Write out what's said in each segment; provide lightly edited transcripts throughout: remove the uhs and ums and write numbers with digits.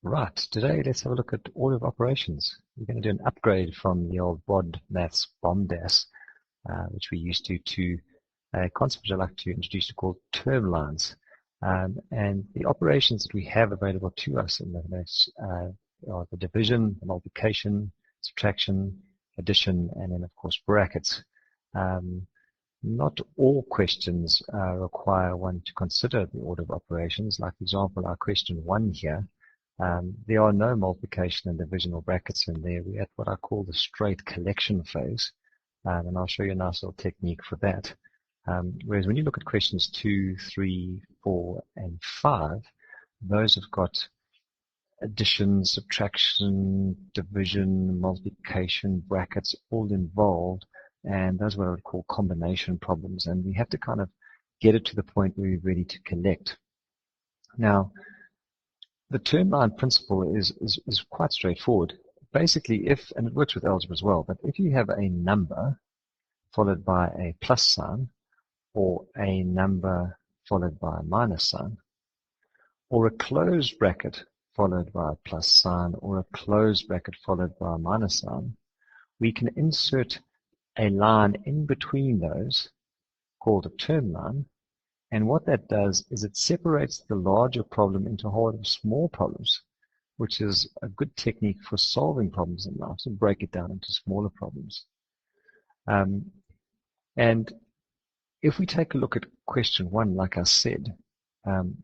Right, today let's have a look at order of operations. We're going to do an upgrade from the old BODMAS BOMDAS, which we used to a concept which I like to introduce called term lines. And the operations that we have available to us in the notes are the division, the multiplication, subtraction, addition, and then of course brackets. Not all questions require one to consider the order of operations. Like, for example, our question 1 here. There are no multiplication and division or brackets in there. We're at what I call the straight collection phase, and I'll show you a nice little technique for that. Whereas when you look at questions 2, 3, 4, and 5, those have got addition, subtraction, division, multiplication, brackets all involved, and those are what I would call combination problems, and we have to kind of get it to the point where we're ready to collect. Now, the term line principle is quite straightforward. Basically, and it works with algebra as well, but if you have a number followed by a plus sign, or a number followed by a minus sign, or a closed bracket followed by a plus sign, or a closed bracket followed by a minus sign, we can insert a line in between those called a term line. And what that does is it separates the larger problem into a whole lot of small problems, which is a good technique for solving problems in life, so break it down into smaller problems. And if we take a look at question 1, like I said,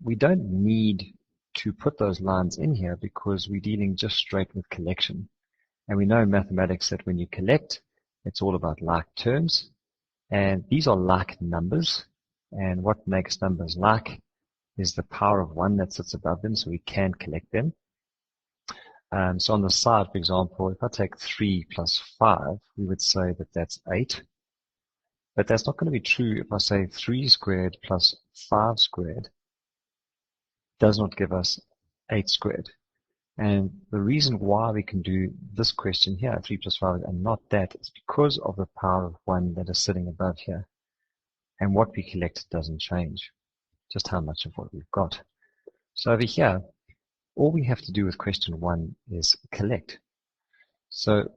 we don't need to put those lines in here because we're dealing just straight with collection. And we know in mathematics that when you collect, it's all about like terms. And these are like numbers. And what makes numbers like is the power of 1 that sits above them, so we can collect them. So on the side, for example, if I take 3 plus 5, we would say that that's 8. But that's not going to be true if I say 3 squared plus 5 squared does not give us 8 squared. And the reason why we can do this question here, 3 plus 5, and not that, is because of the power of 1 that is sitting above here. And what we collect doesn't change, just how much of what we've got. So over here, all we have to do with question 1 is collect. So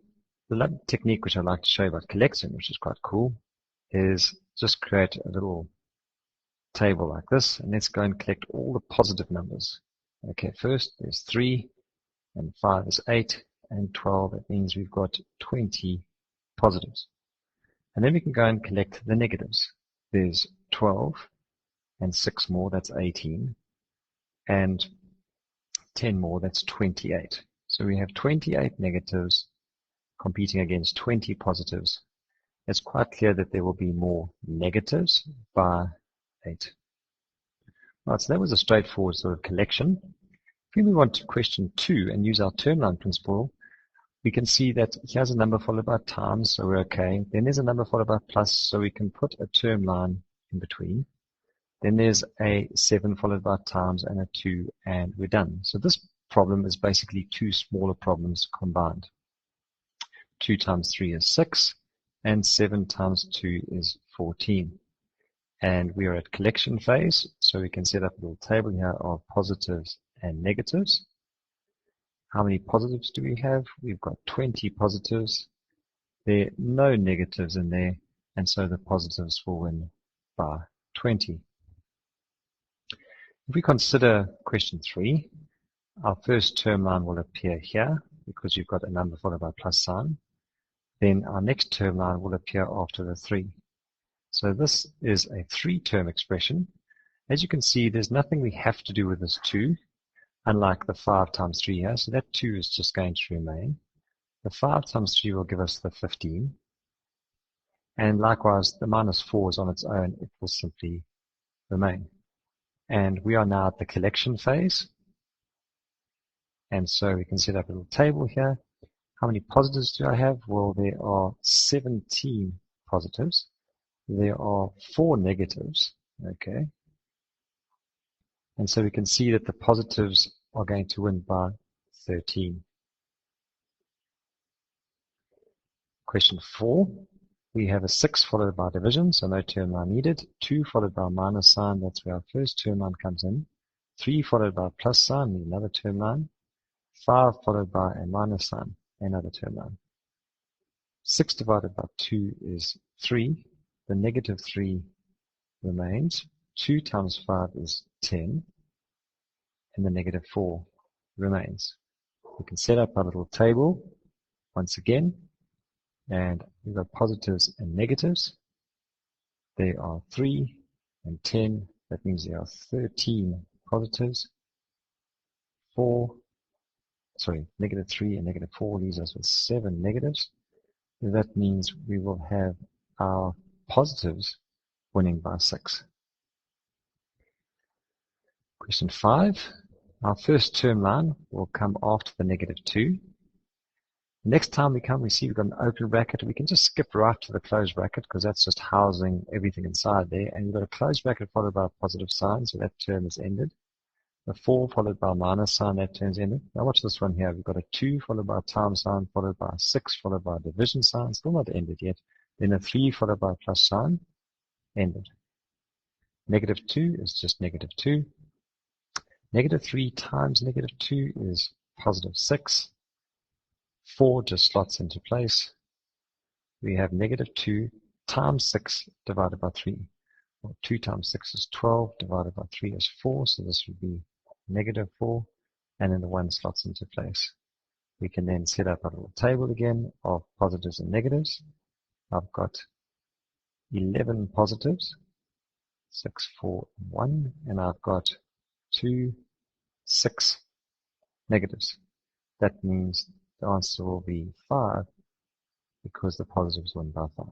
the technique which I like to show you about collecting, which is quite cool, is just create a little table like this, and let's go and collect all the positive numbers. Okay, first there's 3, and 5 is 8, and 12, that means we've got 20 positives. And then we can go and collect the negatives. There's 12, and 6 more, that's 18, and 10 more, that's 28. So we have 28 negatives competing against 20 positives. It's quite clear that there will be more negatives by 8. Right, so that was a straightforward sort of collection. If we move on to question 2 and use our term line principle, we can see that here's a number followed by times, so we're okay. Then there's a number followed by plus, so we can put a term line in between. Then there's a 7 followed by times and a 2, and we're done. So this problem is basically 2 smaller problems combined. 2 times 3 is 6, and 7 times 2 is 14. And we are at collection phase, so we can set up a little table here of positives and negatives. How many positives do we have? We've got 20 positives. There are no negatives in there, and so the positives will win by 20. If we consider question 3, our first term line will appear here because you've got a number followed by a plus sign. Then our next term line will appear after the 3. So this is a 3-term expression. As you can see, there's nothing we have to do with this 2. Unlike the 5 times 3 here, so that 2 is just going to remain. The 5 times 3 will give us the 15. And likewise, the minus 4 is on its own, it will simply remain. And we are now at the collection phase. And so we can set up a little table here. How many positives do I have? Well, there are 17 positives. There are 4 negatives, okay? And so we can see that the positives are going to win by 13. Question 4, we have a 6 followed by division, so no term line needed. 2 followed by a minus sign, that's where our first term line comes in. 3 followed by a plus sign, need another term line. 5 followed by a minus sign, another term line. 6 divided by 2 is 3. The negative 3 remains. 2 times 5 is 10. And the negative 4 remains. We can set up our little table once again. And we've got positives and negatives. There are 3 and 10. That means there are 13 positives. Negative 3 and negative 4 leaves us with 7 negatives. That means we will have our positives winning by 6. Question 5. Our first term line will come after the negative 2. Next time we come, we see we've got an open bracket. We can just skip right to the closed bracket because that's just housing everything inside there. And we've got a closed bracket followed by a positive sign, so that term is ended. A 4 followed by a minus sign, that term's ended. Now watch this one here. We've got a 2 followed by a times sign, followed by a 6 followed by a division sign, still not ended yet. Then a 3 followed by a plus sign, ended. Negative 2 is just negative 2. Negative 3 times negative 2 is positive 6. 4 just slots into place. We have negative 2 times 6 divided by 3. Well, 2 times 6 is 12, divided by 3 is 4, so this would be negative 4, and then the 1 slots into place. We can then set up a little table again of positives and negatives. I've got 11 positives, 6, 4, 1, and I've got 2, 6 negatives. That means the answer will be 5 because the positives win by 5.